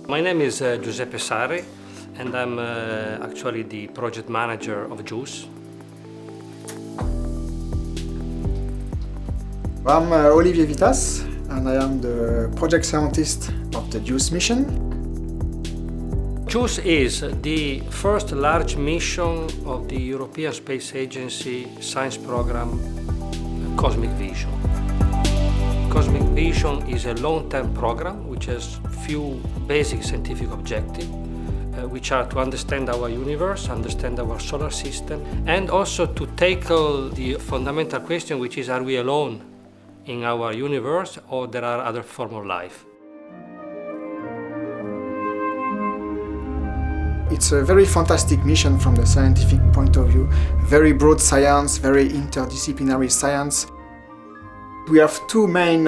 My name is Giuseppe Sarri, and I'm actually the project manager of JUICE. I'm Olivier Vitas, and I am the project scientist of the JUICE mission. JUICE is the first large mission of the European Space Agency science program, Cosmic Vision. Cosmic Vision is a long-term program which has few basic scientific objectives, which are to understand our universe, understand our solar system, and also to tackle the fundamental question, which is, are we alone in our universe, or there are other forms of life? It's a very fantastic mission from the scientific point of view. Very broad science, very interdisciplinary science. We have two main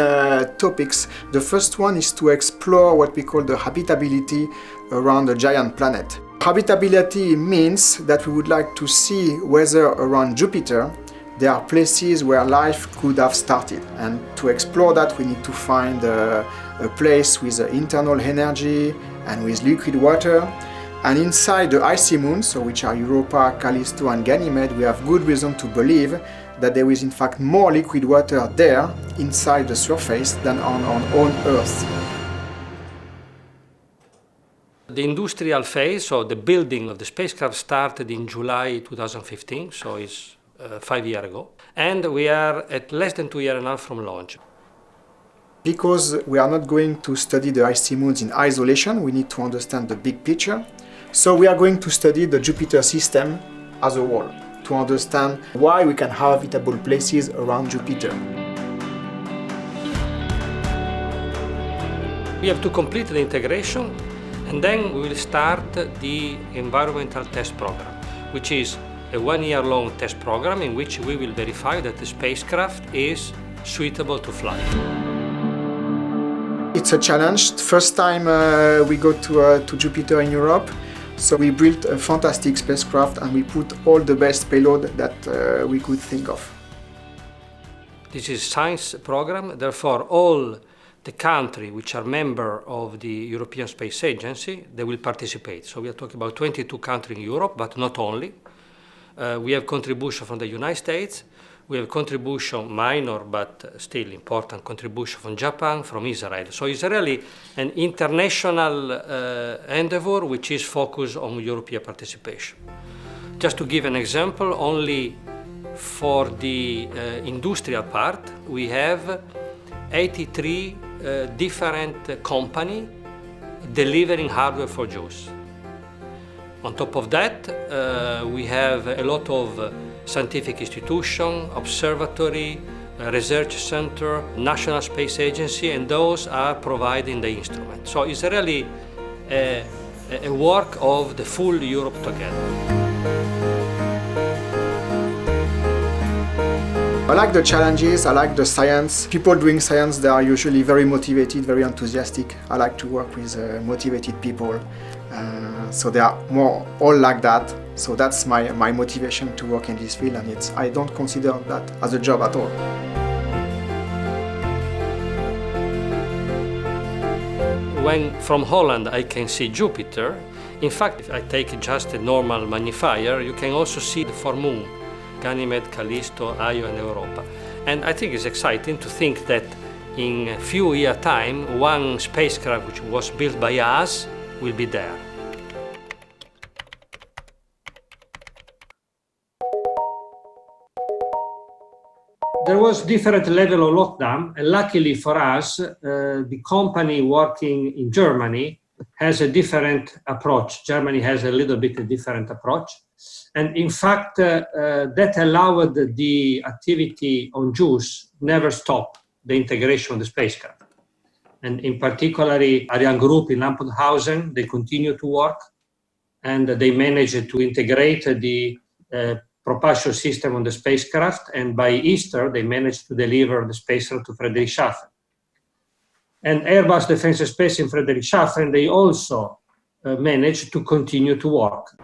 topics. The first one is to explore what we call the habitability around a giant planet. Habitability means that we would like to see whether around Jupiter there are places where life could have started. And to explore that, we need to find a place with internal energy and with liquid water. And inside the icy moons, so which are Europa, Callisto and Ganymede, we have good reason to believe that there is in fact more liquid water there inside the surface than on our own Earth. The industrial phase, so the building of the spacecraft, started in July 2015, so it's 5 years ago. And we are at less than 2.5 years from launch. Because we are not going to study the icy moons in isolation, we need to understand the big picture. So we are going to study the Jupiter system as a whole, to understand why we can have habitable places around Jupiter. We have to complete the integration, and then we will start the environmental test program, which is a 1-year-long test program in which we will verify that the spacecraft is suitable to fly. It's a challenge. First time we go to Jupiter in Europe. So we built a fantastic spacecraft and we put all the best payload that we could think of. This is a science program, therefore all the countries which are members of the European Space Agency, they will participate. So we are talking about 22 countries in Europe, but not only. We have contribution from the United States. We have contribution, minor but still important contribution from Japan, from Israel. So it's really an international endeavor which is focused on European participation. Just to give an example, only for the industrial part, we have 83 different companies delivering hardware for JUICE. On top of that, we have a lot of scientific institution, observatory, research center, National Space Agency, and those are providing the instrument. So it's really a work of the full Europe together. I like the challenges, I like the science. People doing science, they are usually very motivated, very enthusiastic. I like to work with motivated people. So they are more all like that. So that's my motivation to work in this field, and I don't consider that as a job at all. When from Holland I can see Jupiter, in fact, if I take just a normal magnifier, you can also see the 4 moons, Ganymede, Callisto, Io and Europa. And I think it's exciting to think that in a few years' time, one spacecraft which was built by us will be there. There was different level of lockdown, and luckily for us, the company working in Germany has a different approach. Germany has a little bit a different approach. And in fact, that allowed the activity on JUICE never stop the integration of the spacecraft. And in particular, Ariane Group in Lampenhausen, they continue to work, and they managed to integrate the propulsion system on the spacecraft, and by Easter they managed to deliver the spacecraft to Friedrichshafen. And Airbus Defence and Space in Friedrichshafen, they also managed to continue to work.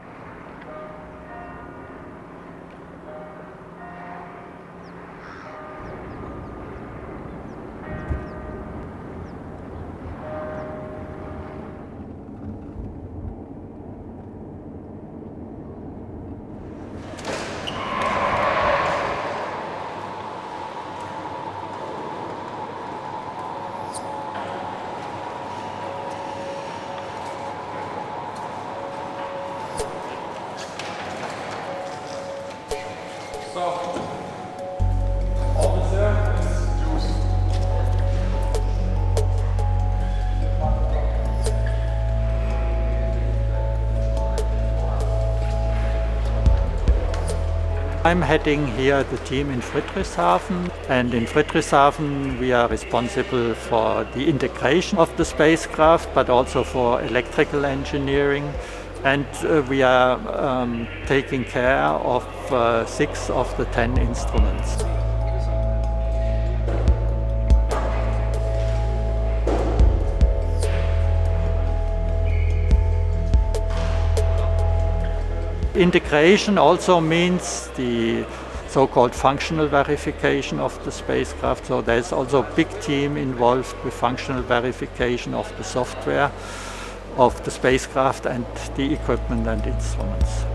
I'm heading here the team in Friedrichshafen, and in Friedrichshafen we are responsible for the integration of the spacecraft, but also for electrical engineering, and we are taking care of 6 of the 10 instruments. Integration also means the so-called functional verification of the spacecraft. So there's also a big team involved with functional verification of the software of the spacecraft and the equipment and instruments.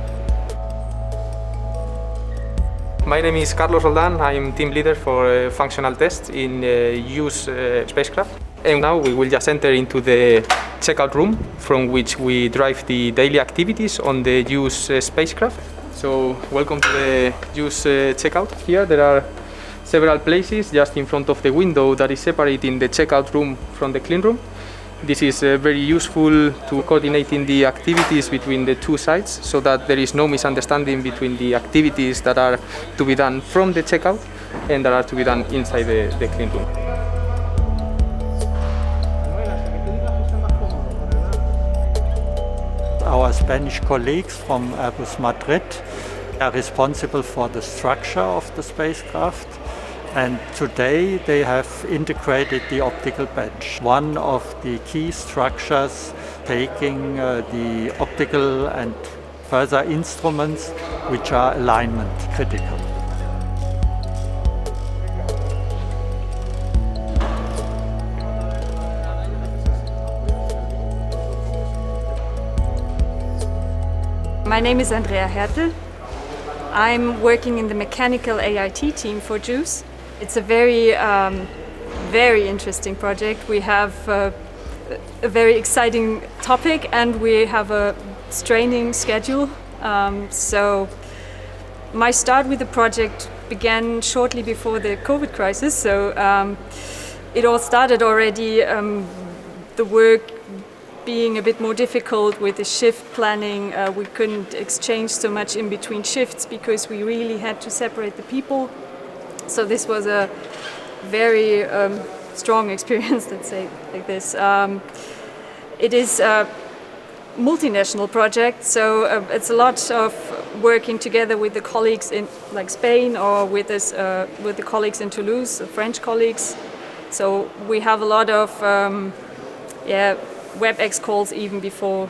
My name is Carlos Roldan. I'm team leader for functional tests in use spacecraft. And now we will just enter into the checkout room from which we drive the daily activities on the use spacecraft. So welcome to the use checkout. Here there are several places just in front of the window that is separating the checkout room from the clean room. This is very useful to coordinating the activities between the two sites so that there is no misunderstanding between the activities that are to be done from the checkout and that are to be done inside the clean room. Our Spanish colleagues from Airbus Madrid are responsible for the structure of the spacecraft, and today they have integrated the optical bench, one of the key structures taking the optical and further instruments which are alignment critical. My name is Andrea Hertel. I'm working in the mechanical AIT team for JUICE. It's a very interesting project. We have a very exciting topic and we have a straining schedule. So my start with the project began shortly before the COVID crisis. So it all started already, the work being a bit more difficult with the shift planning. We couldn't exchange so much in between shifts because we really had to separate the people. So this was a very strong experience, let's say like this. It is a multinational project, so it's a lot of working together with the colleagues in like Spain or with the colleagues in Toulouse, the French colleagues. So we have a lot of WebEx calls even before,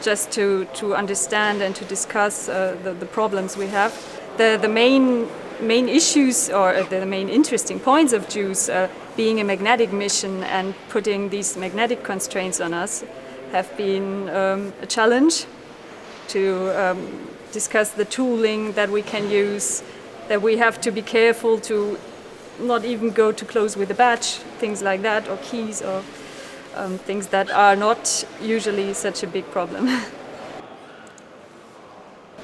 just to understand and to discuss the problems we have. The main issues or the main interesting points of JUICE, being a magnetic mission and putting these magnetic constraints on us, have been a challenge to discuss the tooling that we can use, that we have to be careful to not even go too close with the batch, things like that, or keys, or things that are not usually such a big problem.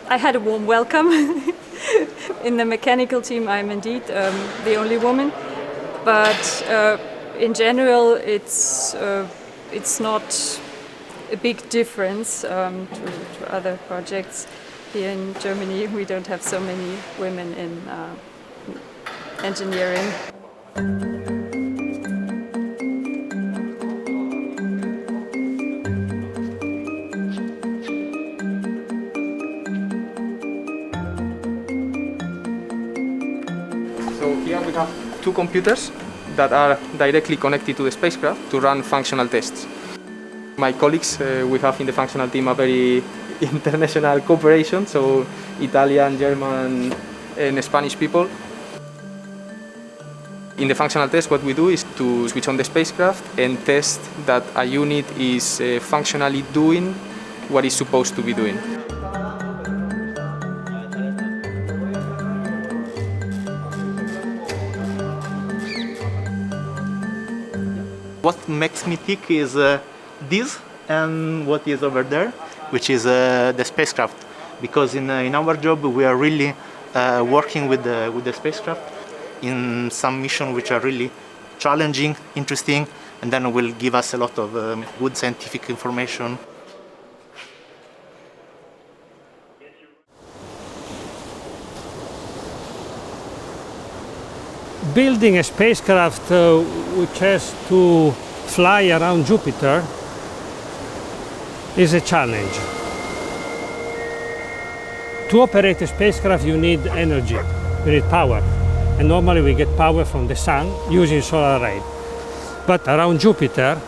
I had a warm welcome. In the mechanical team I'm indeed the only woman, but in general it's not a big difference to other projects. Here in Germany we don't have so many women in engineering. So here we have 2 computers that are directly connected to the spacecraft to run functional tests. My colleagues, we have in the functional team a very international cooperation, so Italian, German and Spanish people. In the functional test, what we do is to switch on the spacecraft and test that a unit is functionally doing what it's supposed to be doing. What makes me tick is this and what is over there, which is the spacecraft. Because in our job we are really working with the spacecraft in some missions which are really challenging, interesting, and then will give us a lot of good scientific information. building a spacecraft which has to fly around Jupiter is a challenge. To operate a spacecraft you need energy, you need power. And normally we get power from the sun using solar array. But around Jupiter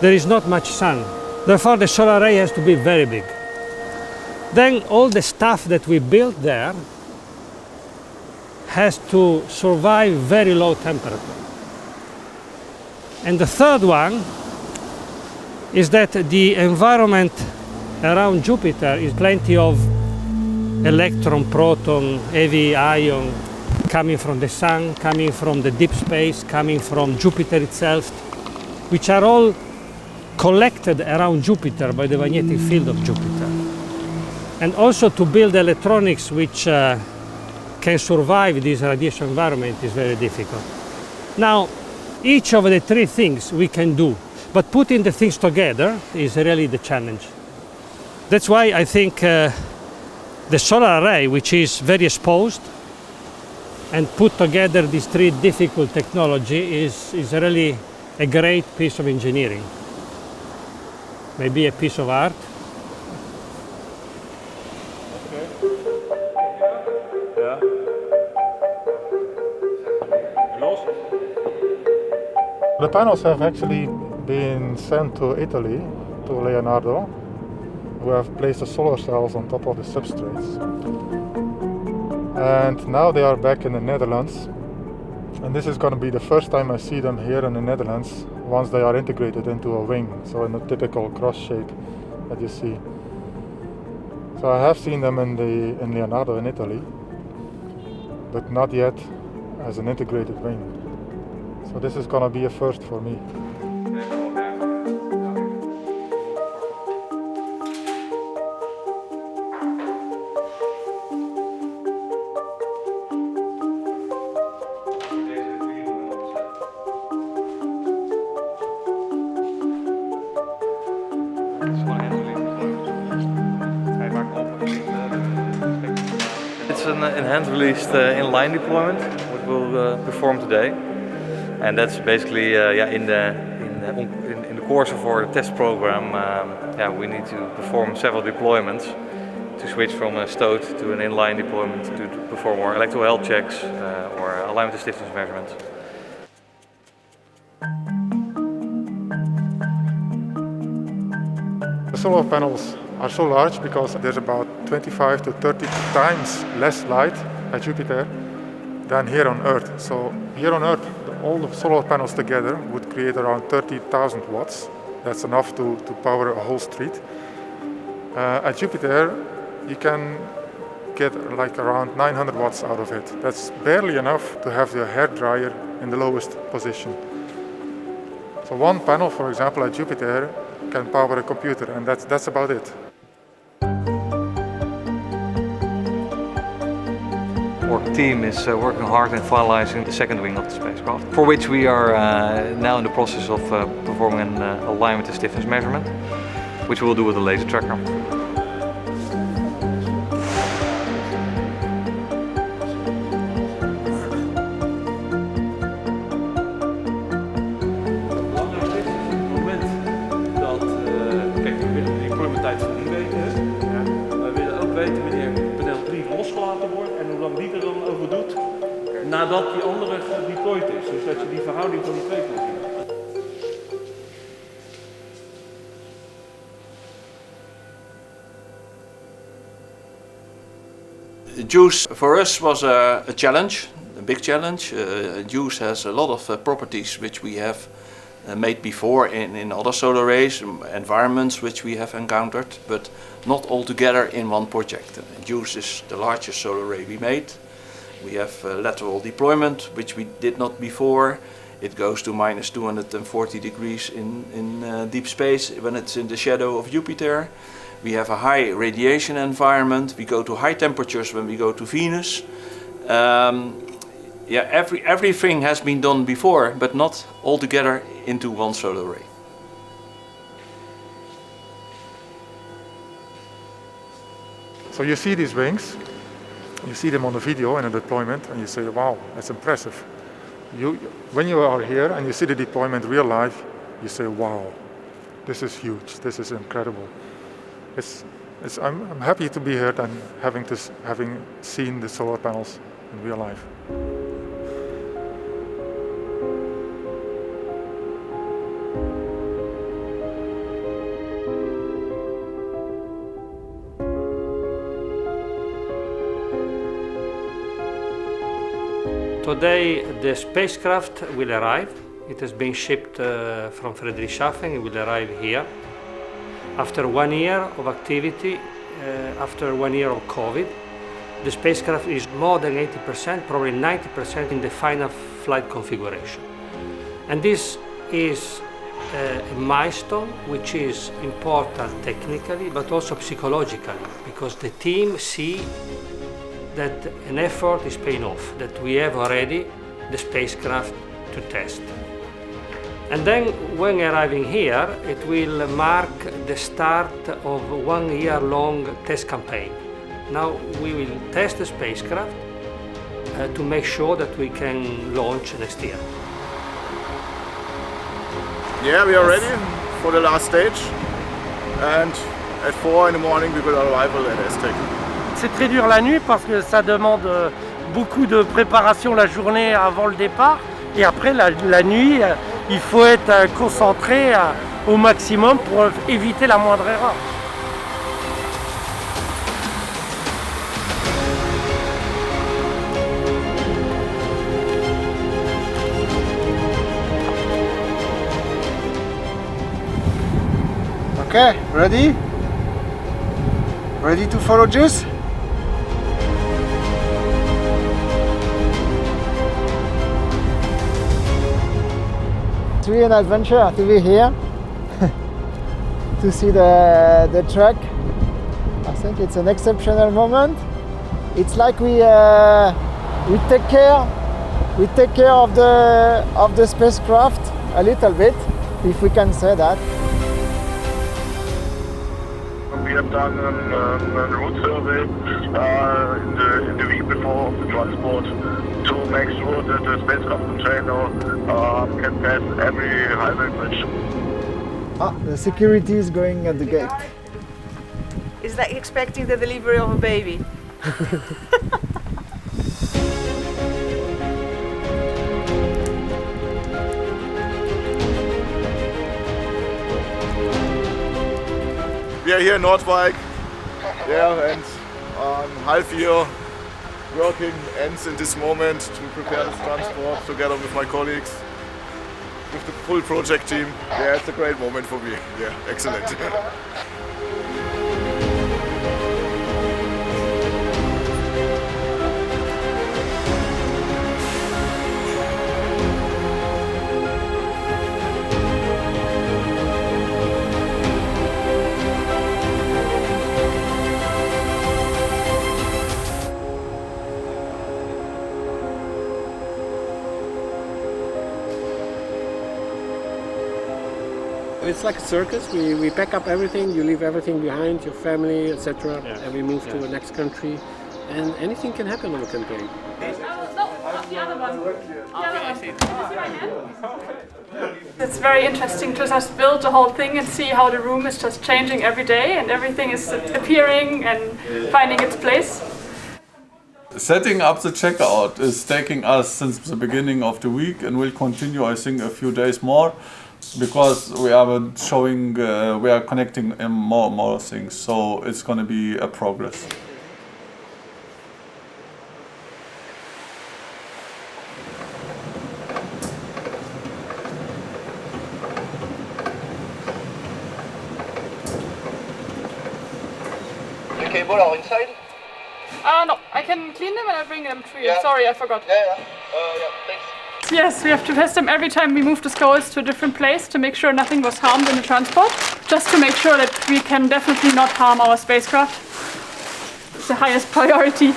there is not much sun. Therefore the solar array has to be very big. Then all the stuff that we built there has to survive very low temperature. And the third one is that the environment around Jupiter is plenty of electron, proton, heavy ion coming from the sun, coming from the deep space, coming from Jupiter itself, which are all collected around Jupiter by the magnetic field of Jupiter. And also to build electronics which can survive this radiation environment is very difficult. Now, each of the three things we can do, but putting the things together is really the challenge. That's why I think the solar array, which is very exposed, and put together these three difficult technology is really a great piece of engineering. Maybe a piece of art. The panels have actually been sent to Italy, to Leonardo, who have placed the solar cells on top of the substrates. And now they are back in the Netherlands. And this is going to be the first time I see them here in the Netherlands once they are integrated into a wing, so in the typical cross shape that you see. So I have seen them in Leonardo in Italy, but not yet as an integrated wing. So this is going to be a first for me. It's an enhanced-released inline deployment, which we'll perform today, and that's basically in the course of our test program. We need to perform several deployments to switch from a stowed to an inline deployment to perform our electrical health checks or alignment and stiffness measurements. The solar panels are so large because there's about 25 to 30 times less light at Jupiter than here on Earth. So here on Earth, all the solar panels together would create around 30,000 watts. That's enough to power a whole street. At Jupiter, you can get like around 900 watts out of it. That's barely enough to have the hair dryer in the lowest position. So one panel, for example, at Jupiter can power a computer, and that's about it. Our team is working hard in finalizing the second wing of the spacecraft, for which we are now in the process of performing an alignment and stiffness measurement, which we'll do with a laser tracker. Nadat die andere gedeployed is, dus dat je die verhouding van die twee kan zien. JUICE for us was a challenge, a big challenge. JUICE has a lot of properties which we have made before in other solar arrays, environments which we have encountered, but not all together in one project. JUICE is the largest solar array we made. We have lateral deployment, which we did not before. It goes to minus 240 degrees in deep space when it's in the shadow of Jupiter. We have a high radiation environment. We go to high temperatures when we go to Venus. Everything has been done before, but not all together into one solar array. So you see these wings, you see them on the video in a deployment, and you say, wow, that's impressive. When you are here and you see the deployment real life, you say, wow, this is huge, this is incredible. I'm happy to be here and having seen the solar panels in real life. Today the spacecraft will arrive. It has been shipped from Friedrichshafen. It will arrive here. After 1 year of activity, after 1 year of COVID, the spacecraft is more than 80%, probably 90% in the final flight configuration. And this is a milestone which is important technically but also psychologically, because the team see that an effort is paying off, that we have already the spacecraft to test. And then when arriving here, it will mark the start of a 1 year long test campaign. Now we will test the spacecraft to make sure that we can launch next year. Yeah, we are ready for the last stage, and at 4 in the morning we will arrive at Aztec. C'est très dur la nuit parce que ça demande beaucoup de préparation la journée avant le départ, et après la nuit il faut être concentré au maximum pour éviter la moindre erreur. Okay, ready? Ready to follow Juice? It's really an adventure to be here, to see the truck. I think it's an exceptional moment. It's like we take care of the spacecraft a little bit, if we can say that. We have done a route survey in the week before the transport to make sure that the spacecraft container can pass every highway bridge. The security is going at the gate. Is that expecting the delivery of a baby? We are here in Nordwijk, and half year working ends in this moment to prepare this transport together with my colleagues, with the full project team. Yeah, it's a great moment for me. Yeah, excellent. It's like a circus. We pack up everything, you leave everything behind, your family, etc. Yeah. And we move to the next country. And anything can happen on a campaign. It's very interesting to just build the whole thing and see how the room is just changing every day and everything is appearing and finding its place. Setting up the checkout is taking us since the beginning of the week and will continue, I think, a few days more, because we are showing, we are connecting more and more things, so it's going to be a progress. The cable are inside? No, I can clean them and I bring them to you. Yeah. Sorry, I forgot. Yeah, thanks. Yes, we have to test them every time we move the skulls to a different place to make sure nothing was harmed in the transport. Just to make sure that we can definitely not harm our spacecraft. It's the highest priority.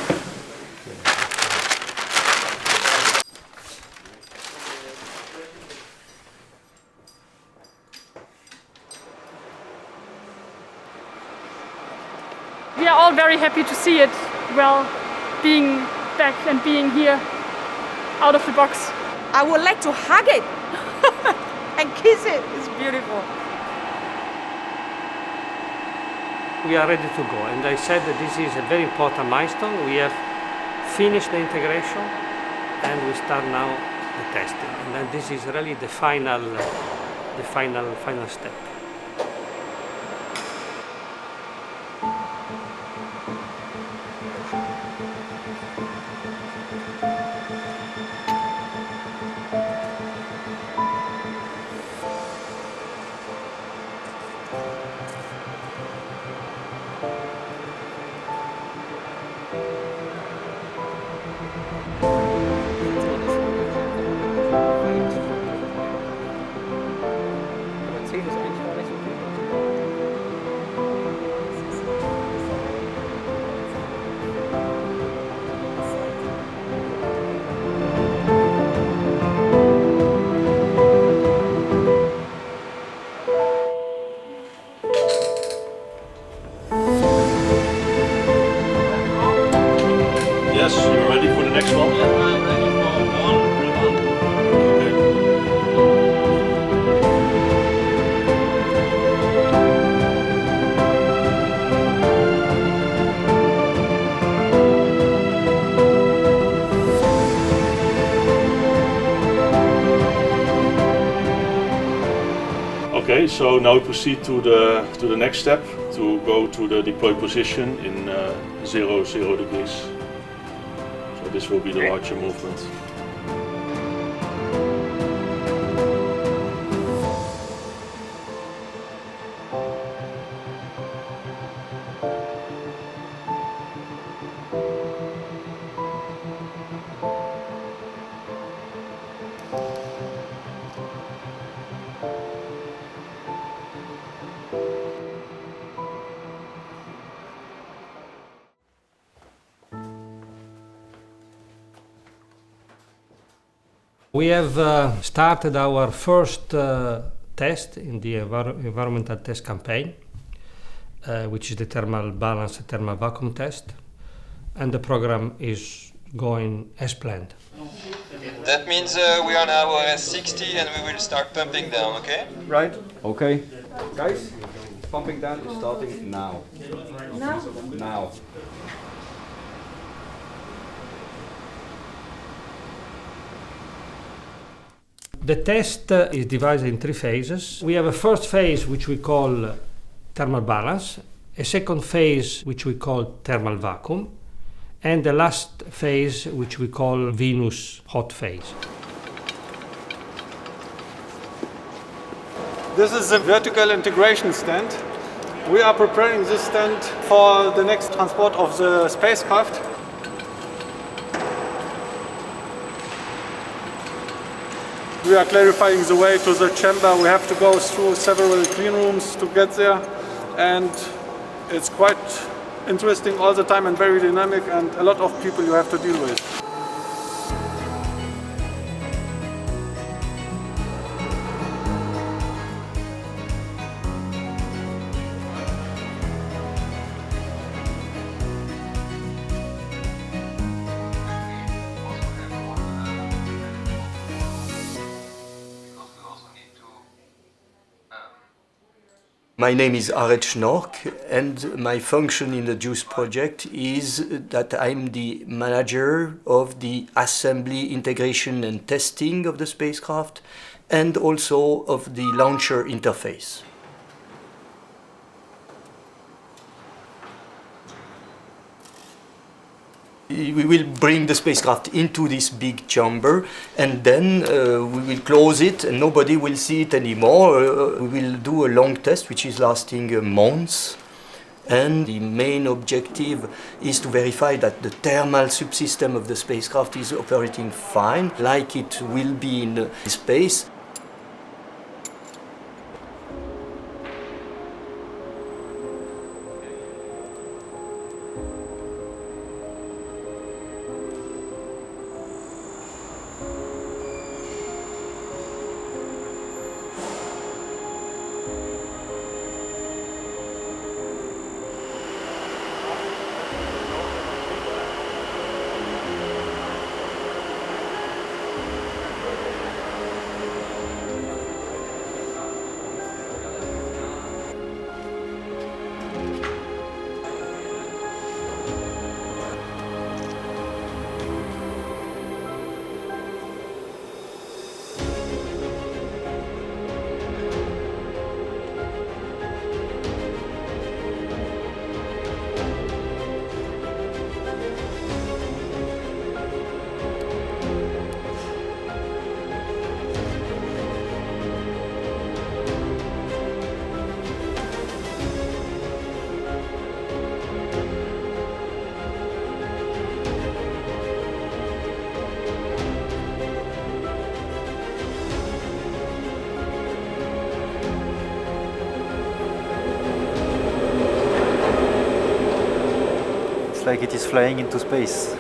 We are all very happy to see it, well, being back and being here out of the box. I would like to hug it and kiss it. It's beautiful. We are ready to go, and I said that this is a very important milestone. We have finished the integration, and we start now the testing. And then this is really the final step. Yes, you're ready for the next one? I'm ready for one. Okay, so now we proceed to the next step, to go to the deploy position in 0 degrees. So this will be the larger movement. We have started our first test in the environmental test campaign, which is the thermal balance, thermal vacuum test, and the program is going as planned. That means we are now at 60 and we will start pumping down, okay? Right. Okay. Guys, pumping down is starting now. Now? Now. The test is divided in 3 phases. We have a first phase which we call thermal balance, a second phase which we call thermal vacuum, and the last phase which we call Venus hot phase. This is a vertical integration stand. We are preparing this stand for the next transport of the spacecraft. We are clarifying the way to the chamber. We have to go through several clean rooms to get there, and it's quite interesting all the time and very dynamic, and a lot of people you have to deal with. My name is Aret Schnork, and my function in the JUICE project is that I'm the manager of the assembly, integration and testing of the spacecraft, and also of the launcher interface. We will bring the spacecraft into this big chamber, and then we will close it and nobody will see it anymore. We will do a long test which is lasting months, and the main objective is to verify that the thermal subsystem of the spacecraft is operating fine, like it will be in space. like it is flying into space.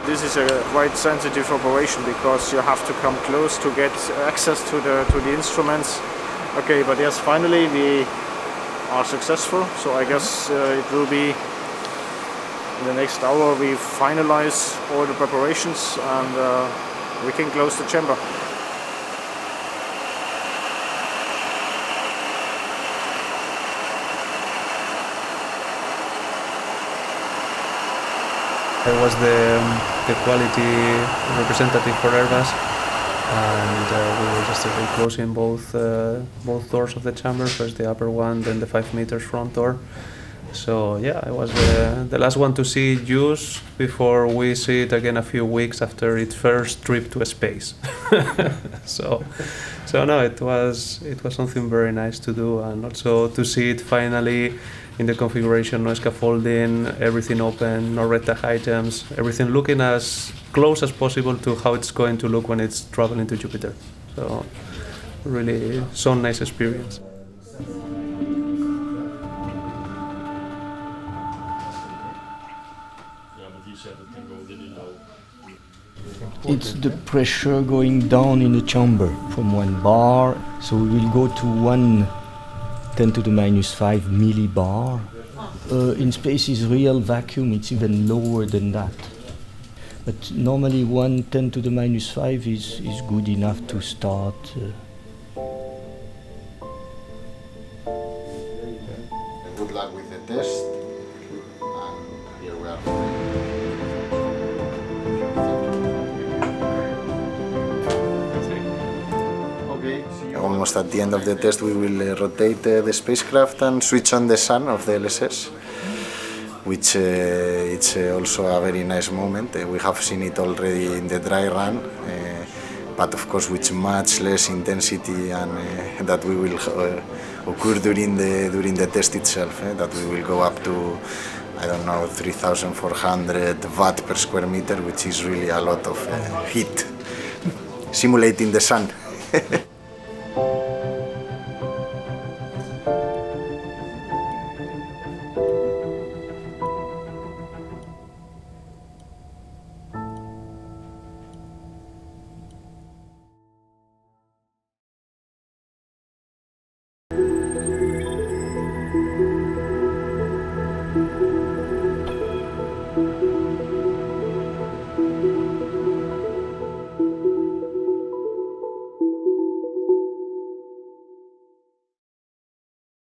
This is a quite sensitive operation because you have to come close to get access to the instruments. Okay, but yes, finally we are successful. So I guess it will be in the next hour we finalize all the preparations and we can close the chamber. I was the quality representative for Airbus, and we were just closing both doors of the chamber, first the upper one, then the 5 meters front door. So yeah, I was the last one to see it used before we see it again a few weeks after its first trip to space. so no, it was something very nice to do, and also to see it finally in the configuration, no scaffolding, everything open, no red tag items, everything looking as close as possible to how it's going to look when it's traveling to Jupiter. So really so nice experience. It's the pressure going down in the chamber from one bar, so we will go to 10 to the minus 5 millibar. In space is real vacuum, it's even lower than that. But normally 10 to the minus 5 is good enough to start. Good luck with the test. And here we are. Almost at the end of the test we will rotate the spacecraft and switch on the sun of the LSS, which it's also a very nice moment. We have seen it already in the dry run, but of course with much less intensity and that we will occur during the test itself, that we will go up to, I don't know, 3,400 watt per square meter, which is really a lot of heat, simulating the sun.